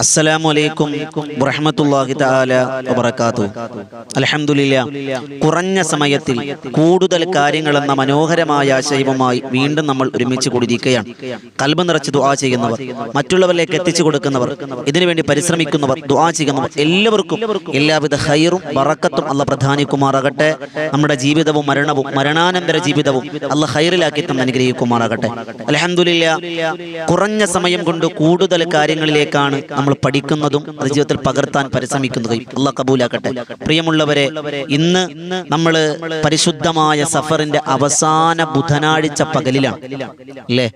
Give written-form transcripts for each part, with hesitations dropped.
അസ്സലാമു അലൈക്കും വറഹ്മത്തുള്ളാഹി തആല വബറകാതുഹു. അൽഹംദുലില്ലാഹ്, കുറഞ്ഞ സമയത്തിൽ കൂടുതൽ കാര്യങ്ങൾ എന്ന മനോഹരമായ ആശയവുമായി വീണ്ടും നമ്മൾ ഒരുമിച്ച് കൂടിയിരിക്കുകയാണ്. ഖൽബ് നിറച്ച് ദുആ ചെയ്യുന്നവർ, മറ്റുള്ളവരിലേക്ക് എത്തിച്ചു കൊടുക്കുന്നവർ, ഇതിനുവേണ്ടി പരിശ്രമിക്കുന്നവർ, ദുആ ചെയ്യുന്നവർ എല്ലാവർക്കും എല്ലാവിധ ഖൈറും ബറക്കത്തും അല്ലാഹ് പ്രദാനിക്കുമാറാകട്ടെ. നമ്മുടെ ജീവിതവും മരണവും മരണാനന്തര ജീവിതവും അല്ലാഹ് ഖൈറിലാക്കി തന്ന് അനുഗ്രഹിക്കുമാറാകട്ടെ. അൽഹംദുലില്ലാഹ്, കുറഞ്ഞ സമയം കൊണ്ട് കൂടുതൽ കാര്യങ്ങളിലേക്കാണ് നമ്മൾ പഠിക്കുന്നതും അത് ജീവിതത്തിൽ പകർത്താൻ പരിശ്രമിക്കുന്നതും. അല്ലാഹ് കബൂലാക്കട്ടെ. പ്രിയമുള്ളവരെ, ഇന്ന് നമ്മൾ പരിശുദ്ധമായ സഫറിന്റെ അവസാന ബുധനാഴ്ച പകലിലാണ് അല്ലേ?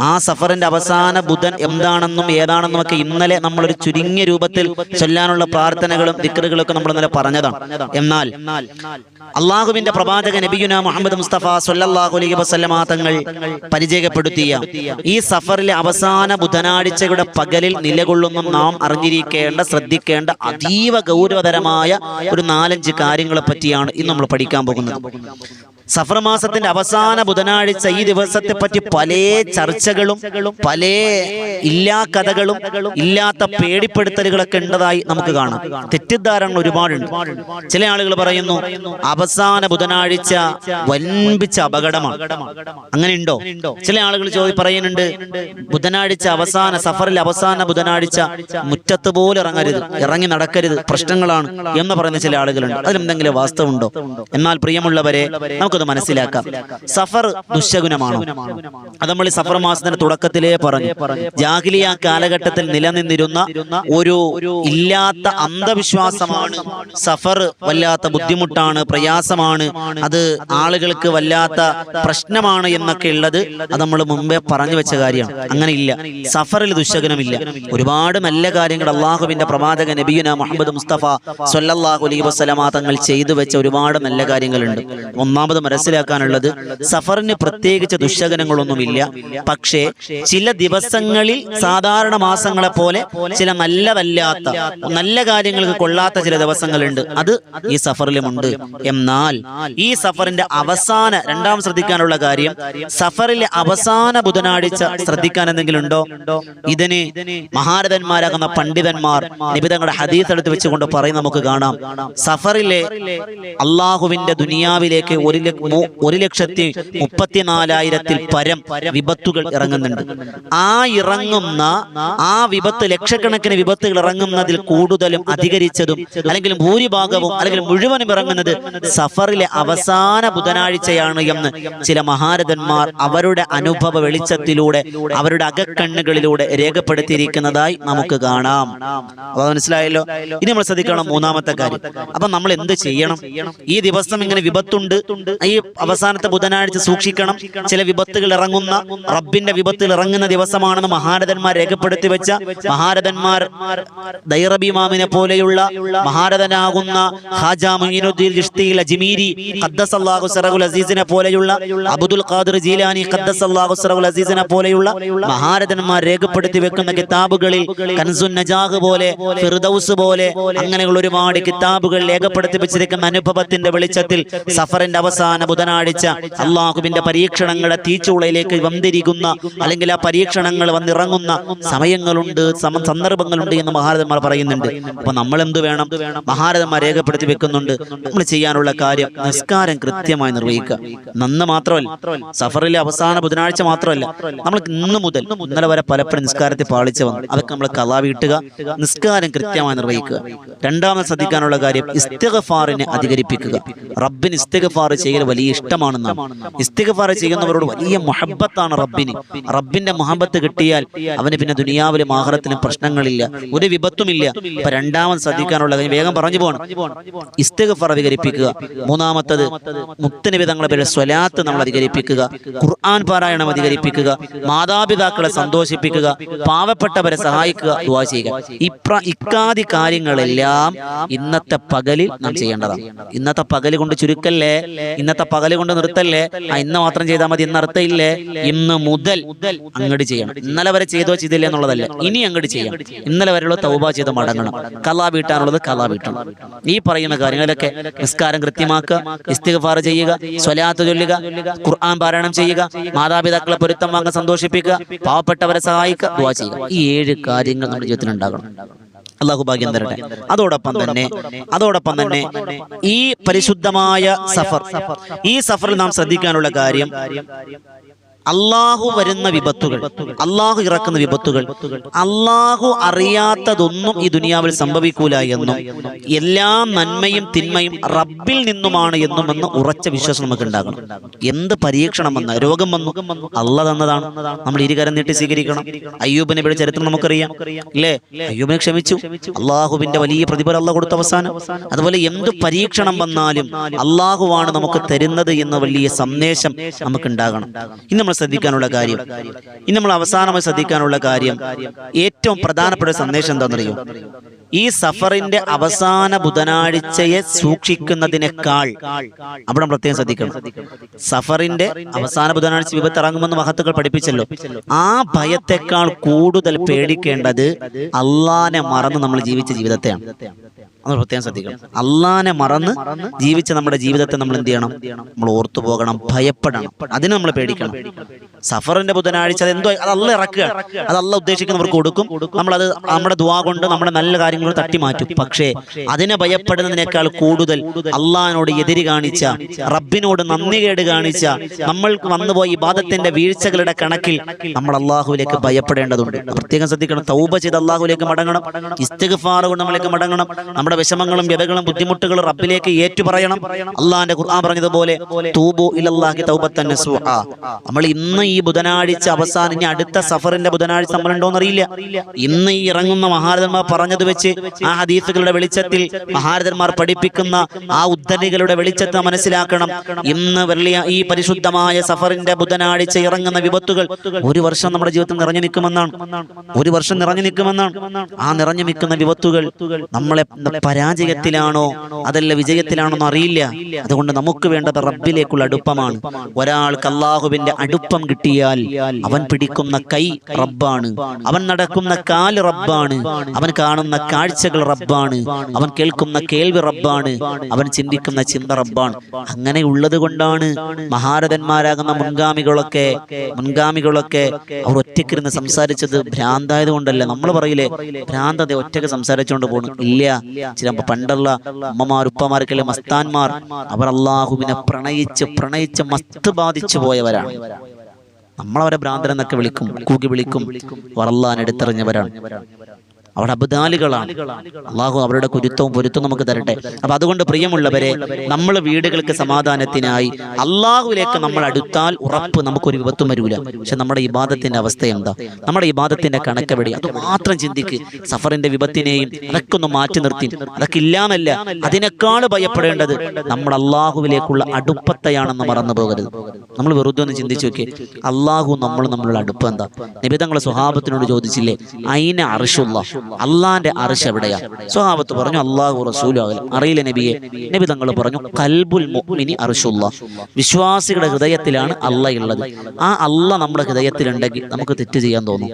ആ സഫറിന്റെ അവസാന ബുധൻ എന്താണെന്നും ഏതാണെന്നും ഒക്കെ ഇന്നലെ നമ്മളൊരു ചുരുങ്ങിയ രൂപത്തിൽ ചൊല്ലാനുള്ള പ്രാർത്ഥനകളും ദിക്റുകളൊക്കെ നമ്മൾ ഇന്നലെ പറഞ്ഞതാണ്. എന്നാൽ അള്ളാഹുവിന്റെ പ്രവാചകൻ നബിയുനാ മുഹമ്മദ് മുസ്തഫ സ്വല്ലല്ലാഹു അലൈഹി വസല്ലമ തങ്ങൾ പരിചയപ്പെടുത്തിയ ഈ സഫറിലെ അവസാന ബുധനാഴ്ചയുടെ പകലിൽ നിലകൊള്ളുന്ന നാം അറിഞ്ഞിരിക്കേണ്ട, ശ്രദ്ധിക്കേണ്ട അതീവ ഗൗരവതരമായ ഒരു 4-5 കാര്യങ്ങളെ പറ്റിയാണ് ഇന്ന് നമ്മൾ പഠിക്കാൻ പോകുന്നത്. സഫർ മാസത്തിന്റെ അവസാന ബുധനാഴ്ച ഈ ദിവസത്തെ പറ്റി പല ചർച്ചകളും പല ഇല്ലാ കഥകളും ഇല്ലാത്ത പേടിപ്പെടുത്തലുകളൊക്കെ ഉണ്ടതായി നമുക്ക് കാണാം. തെറ്റിദ്ധാരണകൾ ഒരുപാടുണ്ട്. ചില ആളുകൾ പറയുന്നു അവസാന ബുധനാഴ്ച വൻപിച്ച അപകടമാണ്. അങ്ങനെ ഉണ്ടോ? ചില ആളുകൾ പറയുന്നുണ്ട് ബുധനാഴ്ച അവസാന സഫറിൽ അവസാന ബുധനാഴ്ച മുറ്റത്ത് പോലും ഇറങ്ങരുത്, ഇറങ്ങി നടക്കരുത്, പ്രശ്നങ്ങളാണ് എന്ന് പറയുന്ന ചില ആളുകളുണ്ട്. അതിലെന്തെങ്കിലും വാസ്തവമുണ്ടോ? എന്നാൽ പ്രിയമുള്ളവരെ, നമുക്കത് മനസ്സിലാക്കാം. സഫർ ദുശകുനമാണോ? അത് നമ്മൾ സഫർ മാസത്തിന്റെ തുടക്കത്തിലേ പറഞ്ഞു. ജാഹിലിയ കാലഘട്ടത്തിൽ നിലനിന്നിരുന്ന ഒരു ഇല്ലാത്ത അന്ധവിശ്വാസമാണ് സഫർ. വല്ലാത്ത ബുദ്ധിമുട്ടാണ്, പ്രയാസമാണ്, അത് ആളുകൾക്ക് വല്ലാത്ത പ്രശ്നമാണ് എന്നൊക്കെ ഉള്ളത് അത് നമ്മൾ മുമ്പേ പറഞ്ഞു വെച്ച കാര്യമാണ്. അങ്ങനെ ഇല്ല, സഫറിൽ ദുശകുനമില്ല. ഒരുപാട് നല്ല കാര്യങ്ങൾ അള്ളാഹുവിന്റെ പ്രവാചകൻ നബിയുനാ മുഹമ്മദ് മുസ്തഫ സ്വല്ലല്ലാഹു അലൈഹി വസല്ലമ തങ്ങൾ ചെയ്തു വെച്ച ഒരുപാട് നല്ല കാര്യങ്ങളുണ്ട്. ഒന്നാമത് മനസ്സിലാക്കാനുള്ളത്, സഫറിന് പ്രത്യേകിച്ച് ദുശകനങ്ങളൊന്നുമില്ല. പക്ഷേ ചില ദിവസങ്ങളിൽ സാധാരണ മാസങ്ങളെ പോലെ ചില നല്ലതല്ലാത്ത, നല്ല കാര്യങ്ങൾക്ക് കൊള്ളാത്ത ചില ദിവസങ്ങളുണ്ട്. അത് ഈ സഫറിലുമുണ്ട്. എന്നാൽ ഈ സഫറിന്റെ അവസാന രണ്ടാം ശ്രദ്ധിക്കാനുള്ള കാര്യം, സഫറിലെ അവസാന ബുധനാഴ്ച ശ്രദ്ധിക്കാൻ എന്തെങ്കിലും ഉണ്ടോ? ഇതിന് മഹാരഥന്മാരാകുന്ന പണ്ഡിതന്മാർ നബി തങ്ങളുടെ ഹദീസ് എടുത്ത് വെച്ചുകൊണ്ട് പറയും നമുക്ക് കാണാം. സഫറിലെ അള്ളാഹുവിന്റെ ദുനിയാവിലേക്ക് 1,34,000 പരം വിപത്തുകൾ ഇറങ്ങുന്നുണ്ട്. ആ ഇറങ്ങുന്ന ആ വിപത്ത്, ലക്ഷക്കണക്കിന് വിപത്തുകൾ ഇറങ്ങുന്നതിൽ കൂടുതലും അധികരിച്ചതും അല്ലെങ്കിൽ ഭൂരിഭാഗവും അല്ലെങ്കിൽ മുഴുവനും ഇറങ്ങുന്നത് സഫറിലെ അവസാന ബുധനാഴ്ചയാണ് എന്ന് ചില മഹാരഥന്മാർ അവരുടെ അനുഭവ വെളിച്ചത്തിലൂടെ അവരുടെ അകക്കണ്ണുകളിലൂടെ രേഖപ്പെടുത്തിയിരിക്കുന്നതായി നമുക്ക് കാണാം. അത് മനസ്സിലായല്ലോ? ഇനി നമ്മൾ ശ്രദ്ധിക്കണം മൂന്നാമത്തെ കാര്യം. അപ്പൊ നമ്മൾ എന്ത് ചെയ്യണം? ഈ ദിവസം ഇങ്ങനെ വിപത്തുണ്ട്, ഈ അവസാനത്തെ ബുധനാഴ്ച സൂക്ഷിക്കണം. ചില വിപത്തുകൾ ഇറങ്ങുന്ന, റബ്ബിന്റെ വിപത്തുകൾ ഇറങ്ങുന്ന ദിവസമാണെന്ന് മഹാരഥന്മാർ രേഖപ്പെടുത്തി വെച്ച മഹാരഥന്മാർ ദൈറബി ഇമാമിനെ പോലെയുള്ള മഹാരഥനാകുന്ന ഖാജാ മുഈനുദ്ദീൻ ചിശ്തി അജ്മീരി ഖദ്ദസല്ലാഹു സിറഹുൽ അസീസിനെ പോലെയുള്ള അബ്ദുൽ ഖാദിർ ജീലാനി ഖദ്ദസല്ലാഹു സിറഹുൽ അസീസിനെ പോലെയുള്ള മഹാരഥന്മാർ രേഖപ്പെടുത്തി വെക്കുന്ന കിതാബുകളിൽ കൻസുൻ നജാഹ് പോലെ, ഫിർദൗസ് പോലെ അങ്ങനെയുള്ള ഒരുപാട് കിതാബുകൾ രേഖപ്പെടുത്തി വെച്ചിരിക്കുന്ന അനുഭവത്തിന്റെ വെളിച്ചത്തിൽ സഫറിന്റെ അവസാന ബുധനാഴ്ച അള്ളാഹുവിന്റെ പരീക്ഷണങ്ങളുടെ തീച്ചൂളയിലേക്ക് വന്നിരിക്കുന്ന അല്ലെങ്കിൽ ആ പരീക്ഷണങ്ങൾ വന്നിറങ്ങുന്ന സമയങ്ങളുണ്ട്, സന്ദർഭങ്ങളുണ്ട് എന്ന് മഹാരഥന്മാർ പറയുന്നുണ്ട്. അപ്പൊ നമ്മൾ എന്ത് വേണം? മഹാരഥന്മാർ രേഖപ്പെടുത്തി വെക്കുന്നുണ്ട്. നമ്മൾ ചെയ്യാനുള്ള കാര്യം നിസ്കാരം കൃത്യമായി നിർവഹിക്കുക. നന്ന് മാത്രമല്ല, സഫറിലെ അവസാന ബുധനാഴ്ച മാത്രമല്ല, നമ്മൾ ഇന്ന് മുതൽ ഇന്നലെ വരെ പലപ്പോഴും നിസ്കാരത്തിൽ പാളിച്ചു വന്നു. അതൊക്കെ നമ്മൾ കളാ വീട്ടുക, നിസ്കാരം കൃത്യമായി നിർവഹിക്കുക. രണ്ടാമത് ശ്രദ്ധിക്കാനുള്ള കാര്യം, ഇസ്തിഗ്ഫാറിനെ അധികരിപ്പിക്കുക. റബ്ബിന് ഇസ്തിഗ്ഫാർ ചെയ്യൽ വലിയ ഇഷ്ടമാണെന്നാണ്. ഇസ്തിഗ്ഫാർ ചെയ്യുന്നവരോട് വലിയ മുഹബ്ബത്താണ് റബ്ബിന്. റബ്ബിന്റെ മുഹബ്ബത്ത് കിട്ടിയാൽ അവന് പിന്നെ ദുനിയാവിലും ആഖിറത്തിലും പ്രശ്നങ്ങളില്ല, ഒരു വിപത്തുമില്ല. അപ്പൊ രണ്ടാമത് ശ്രദ്ധിക്കാനുള്ള കാര്യം, വേഗം പറഞ്ഞു പോകണം, ഇസ്തിഗ്ഫാർ അധികരിപ്പിക്കുക. മൂന്നാമത്തത്, മുത്തുനബി തങ്ങളുടെ പേരിൽ സ്വലാത്ത് നമ്മൾ അധികരിപ്പിക്കുക, ഖുർആൻ പാരായണം അധികരിപ്പിക്കുക, മാതാപിതാക്കളെ സന്തോഷിപ്പിക്കുക, പാവപ്പെട്ടവരെ സഹായിക്കുക, ദുആ ചെയ്യുക. ഇക്കാദി കാര്യങ്ങളെല്ലാം ഇന്നത്തെ പകലിൽ നാം ചെയ്യേണ്ടതാണ്. ഇന്നത്തെ പകൽ കൊണ്ട് ചുരുക്കല്ലേ, ഇന്നത്തെ പകല് കൊണ്ട് നിർത്തല്ലേ, ഇന്ന് മാത്രം ചെയ്താൽ മതി എന്ന അർത്ഥമില്ലേ. ഇന്ന് മുതൽ അങ്ങോട്ട് ചെയ്യണം. ഇന്നലെ വരെ ചെയ്തില്ല എന്നുള്ളതല്ല, ഇനി അങ്ങോട്ട് ചെയ്യണം. ഇന്നലെ വരെയുള്ള തൗബ ചെയ്ത് മടങ്ങണം. കലാ വീട്ടാനുള്ളത് കലാ വീട്ടണം. ഈ പറയുന്ന കാര്യങ്ങളിലൊക്കെ നിസ്കാരം കൃത്യമാക്കുക, ഇസ്തിഗ്ഫാർ ചെയ്യുക, സ്വലാത്ത് ചൊല്ലുക, ഖുർആൻ പാരായണം ചെയ്യുക, മാതാപിതാക്കളെ പൊരുത്തം വാങ്ങാൻ സന്തോഷിപ്പിക്കുക, പാവപ്പെട്ടവരെ സഹായിക്കുക, ദുആ ചെയ്യുക. ഈ 7 കാര്യങ്ങൾ നമ്മുടെ ജീവിതത്തിൽ ഉണ്ടാകണം. അള്ളാഹു ഭാഗ്യം തരട്ടെ. അതോടൊപ്പം തന്നെ ഈ പരിശുദ്ധമായ സഫർ, ഈ സഫറിൽ നാം ശ്രദ്ധിക്കാനുള്ള കാര്യം, അള്ളാഹു വരുന്ന വിപത്തുകൾ, അള്ളാഹു ഇറക്കുന്ന വിപത്തുകൾ, അള്ളാഹു അറിയാത്തതൊന്നും ഈ ദുനിയാവിൽ സംഭവിക്കൂല എന്നും എല്ലാ നന്മയും തിന്മയും റബ്ബിൽ നിന്നുമാണ് എന്നുമെന്ന് ഉറച്ച വിശ്വാസം നമുക്ക് ഉണ്ടാകണം. എന്ത് പരീക്ഷണം വന്ന, രോഗം വന്നു, അള്ളാഹ് തന്നതാണ്, നമ്മൾ ഇരുകരം നീട്ടി സ്വീകരിക്കണം. അയ്യൂബ് നബിയുടെ ചരിത്രം നമുക്കറിയാം അല്ലേ. അയ്യൂബിനെ ക്ഷമിച്ചു, അള്ളാഹുവിന്റെ വലിയ പ്രതിഫലം അള്ളാഹു കൊടുത്ത അവസാനം. അതുപോലെ എന്ത് പരീക്ഷണം വന്നാലും അള്ളാഹുവാണ് നമുക്ക് തരുന്നത് എന്ന വലിയ സന്ദേശം നമുക്ക് ഉണ്ടാകണം. ഇന്ന് നമ്മൾ ശ്രദ്ധിക്കാനുള്ള കാര്യം, ഇനി നമ്മൾ അവസാനമായി ശ്രദ്ധിക്കാനുള്ള കാര്യം, ഏറ്റവും പ്രധാനപ്പെട്ട സന്ദേശം എന്താണെന്നറിയോ? ഈ സഫറിന്റെ അവസാന ബുധനാഴ്ചയെ സൂക്ഷിക്കുന്നതിനേക്കാൾ, അവിടെ പ്രത്യേകം ശ്രദ്ധിക്കണം, സഫറിന്റെ അവസാന ബുധനാഴ്ച വിപത്ത് ഇറങ്ങുമെന്ന് മഹത്തുക്കൾ പഠിപ്പിച്ചല്ലോ. ആ ഭയത്തെക്കാൾ കൂടുതൽ പേടിക്കേണ്ടത് അള്ളാനെ മറന്ന് നമ്മൾ ജീവിച്ച ജീവിതത്തെയാണ്. നമ്മൾ പ്രത്യേകം ശ്രദ്ധിക്കണം. അള്ളാനെ മറന്ന് ജീവിച്ച നമ്മുടെ ജീവിതത്തെ നമ്മൾ എന്ത് ചെയ്യണം? നമ്മൾ ഓർത്തു പോകണം, ഭയപ്പെടണം. അതിന് നമ്മൾ പേടിക്കണം. സഫറിന്റെ ബുധനാഴ്ച അതെന്തോ അത് അള്ളാഹ് ഇറക്കുക, അത് അള്ളാഹ് ഉദ്ദേശിക്കുന്നവർക്ക് കൊടുക്കും. നമ്മളത് നമ്മുടെ ദുആ കൊണ്ട് നമ്മുടെ നല്ല കാര്യങ്ങൾ തട്ടി മാറ്റും. പക്ഷേ അതിനെ ഭയപ്പെടുന്നതിനേക്കാൾ കൂടുതൽ അള്ളാഹിനോട് എതിര് കാണിച്ച, റബ്ബിനോട് നന്ദികേട് കാണിച്ച, നമ്മൾക്ക് വന്നുപോയി ഇബാദത്തിന്റെ വീഴ്ചകളുടെ കണക്കിൽ നമ്മൾ അള്ളാഹുവിലേക്ക് ഭയപ്പെടേണ്ടതുണ്ട്. പ്രത്യേകം ശ്രദ്ധിക്കണം. തൗബ ചെയ്ത് അള്ളാഹുവിലേക്ക് മടങ്ങണം, ഇസ്തിഗ്ഫാർ കൊണ്ട് നമ്മളിലേക്ക് മടങ്ങണം. നമ്മുടെ വിഷമങ്ങളും വ്യതകളും ബുദ്ധിമുട്ടുകളും റബ്ബിലേക്ക് ഏറ്റുപറയണം. അള്ളാഹിന്റെ ഖുർആൻ പറഞ്ഞതുപോലെ തൂബു ഇലല്ലാഹി തൗബത്തൻ നസൂഹ. നമ്മൾ ഇന്ന് ഈ ബുധനാഴ്ച അവസാനം, ഇനി അടുത്ത സഫറിന്റെ ബുധനാഴ്ച നമ്മളുണ്ടോന്ന് അറിയില്ല. ഇന്ന് ഈ ഇറങ്ങുന്ന മഹാരഥന്മാർ പറഞ്ഞത് വെച്ച്, ആ ഹദീസുകളുടെ വെളിച്ചത്തിൽ മഹാരഥന്മാർ പഠിപ്പിക്കുന്ന ആ ഉദ്ധരണികളുടെ വെളിച്ചത്തെ മനസ്സിലാക്കണം. ഇന്ന് ഈ പരിശുദ്ധമായ സഫറിന്റെ ബുധനാഴ്ച ഇറങ്ങുന്ന വിപത്തുകൾ 1 വർഷം നമ്മുടെ ജീവിതത്തിൽ നിറഞ്ഞു നിൽക്കുമെന്നാണ്. 1 വർഷം നിറഞ്ഞു നിൽക്കുമെന്നാണ്. ആ നിറഞ്ഞു നിൽക്കുന്ന വിപത്തുകൾ നമ്മളെ പരാജയത്തിലാണോ അതല്ല വിജയത്തിലാണോ എന്ന് അറിയില്ല. അതുകൊണ്ട് നമുക്ക് വേണ്ടത് റബ്ബിലേക്കുള്ള അടുപ്പമാണ്. ഒരാൾക്ക് അള്ളാഹുവിന്റെ അടുപ്പം കിട്ടിയാൽ അവൻ പിടിക്കുന്ന കൈ റബ്ബാണ്, അവൻ നടക്കുന്ന കാല് റബ്ബാണ്, അവൻ കാണുന്ന കാഴ്ചകൾ റബ്ബാണ്, അവൻ കേൾക്കുന്ന കേൾവി റബ്ബാണ്, അവൻ ചിന്തിക്കുന്ന ചിന്ത റബ്ബാണ്. അങ്ങനെ ഉള്ളത് കൊണ്ടാണ് മഹാരഥന്മാരാകുന്ന മുൻഗാമികളൊക്കെ അവർ ഒറ്റയ്ക്കിരുന്ന് സംസാരിച്ചത് ഭ്രാന്തായത് കൊണ്ടല്ല. നമ്മൾ പറയില്ലേ ഭ്രാന്തത ഒറ്റയ്ക്ക് സംസാരിച്ചുകൊണ്ട് പോകണം, ഇല്ല. ചില പണ്ടുള്ള അമ്മമാർ ഉപ്പമാർക്കല്ലേ മസ്താന്മാർ, അവർ അള്ളാഹുവിനെ പ്രണയിച്ച് മസ്ത് ബാധിച്ചു പോയവരാണ്. നമ്മളവരെ ഭ്രാന്തൻ എന്നൊക്കെ വിളിക്കും, കൂകി വിളിക്കും. അവർ അള്ളാഹിനെ എടുത്തെറിഞ്ഞവരാണ്. അവിടെ അബ്ദാലുകളാണ്. അള്ളാഹു അവരുടെ കുരുത്തവും പൊരുത്തവും നമുക്ക് തരട്ടെ. അപ്പൊ അതുകൊണ്ട് പ്രിയമുള്ളവരെ, നമ്മൾ വീടുകൾക്ക് സമാധാനത്തിനായി അള്ളാഹുവിലേക്ക് നമ്മൾ അടുത്താൽ ഉറപ്പ് നമുക്കൊരു വിപത്തും വരൂല. പക്ഷെ നമ്മുടെ ഇബാദത്തിന്റെ അവസ്ഥ എന്താ? നമ്മുടെ ഇബാദത്തിന്റെ കണക്കെവിടെ? അത് മാത്രം ചിന്തിക്ക്. സഫറിന്റെ വിപത്തിനെയും അതൊക്കെ ഒന്ന് മാറ്റി നിർത്തി, അതൊക്കെ ഇല്ലാന്നല്ല, അതിനേക്കാൾ ഭയപ്പെടേണ്ടത് നമ്മൾ അള്ളാഹുവിലേക്കുള്ള അടുപ്പത്തെയാണെന്ന് മറന്നു പോകരുത്. നമ്മൾ വെറുതെ ഒന്ന് ചിന്തിച്ചു നോക്കിയേ, അള്ളാഹു നമ്മളുള്ള അടുപ്പം എന്താ? നബി തങ്ങൾ സ്വഹാബത്തിനോട് ചോദിച്ചില്ലേ, അയിന അർശുല്ലാഹ്, അള്ളാന്റെ അർശ് എവിടെയാ? സ്വഹാബത്ത് പറഞ്ഞു അള്ളാഹു റസൂലും അറിയില്ല നബിയെ. നബി തങ്ങൾ പറഞ്ഞു ഖൽബുൽ മുഅ്മിനി അർശുല്ലാഹ്, വിശ്വാസികളുടെ ഹൃദയത്തിലാണ് അള്ളാഹ് ഉള്ളത്. ആ അള്ളാഹ് നമ്മുടെ ഹൃദയത്തിലുണ്ടെങ്കിൽ നമുക്ക് തെറ്റ് ചെയ്യാൻ തോന്നും.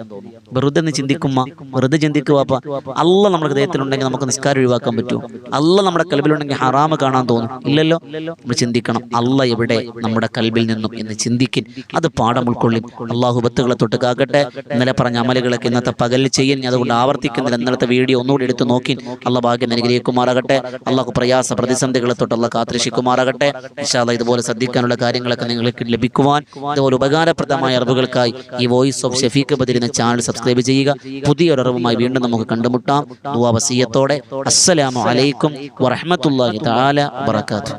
വെറുതെ ചിന്തിക്കുമ്പോ വെറുതെ ചിന്തിക്കുവാപ്പ, അള്ളാഹ് നമ്മുടെ ഹൃദയത്തിലുണ്ടെങ്കിൽ നമുക്ക് നിസ്കാരം ഒഴിവാക്കാൻ പറ്റുമോ? അള്ളാഹ് നമ്മുടെ കൽബിലുണ്ടെങ്കിൽ ഹറാമ് കാണാൻ തോന്നും? ഇല്ലല്ലോ. നമ്മൾ ചിന്തിക്കണം അള്ളാഹ് എവിടെ നമ്മുടെ കൽബിൽ നിന്നും എന്ന് ചിന്തിക്കും. അത് പാഠം ഉൾക്കൊള്ളും. അള്ളാഹു ബത്തുകളെ തൊട്ട് കാക്കട്ടെ. ഇന്നലെ പറഞ്ഞ അമലുകളൊക്കെ ഇന്നത്തെ പകൽ ചെയ്യും. അതുകൊണ്ട് ആവർത്തിക്കുന്നില്ല. ഇന്നലത്തെ വീഡിയോ ഒന്നുകൂടി എടുത്ത് നോക്കി അള്ളാഹ് ഭാഗ്യം അനുഗ്രഹിക്കുമാറാകട്ടെ. അള്ളാഹു പ്രയാസ പ്രതിസന്ധികളെ തൊട്ട് അള്ളാഹ് കാത്തിരക്ഷിക്കുമാറാകട്ടെ. ഇൻഷാ അല്ലാഹ് ഇതുപോലെ ശ്രദ്ധിക്കാനുള്ള കാര്യങ്ങളൊക്കെ നിങ്ങൾക്ക് ലഭിക്കുവാൻ, ഇതുപോലെ ഉപകാരപ്രദമായ അറിവുകൾക്കായി ഈ വോയിസ് ഓഫ് ഷഫീഖ് ബദരി എന്ന ചാനൽ സബ്സ്ക്രൈബ് ചെയ്യുക. പുതിയൊരു അറിവുമായി വീണ്ടും നമുക്ക് കണ്ടുമുട്ടാം. ദുആ വസിയത്തോടെ. അസ്സലാമു അലൈക്കും വറഹ്മത്തുള്ളാഹി തആല വബറകാതുഹു.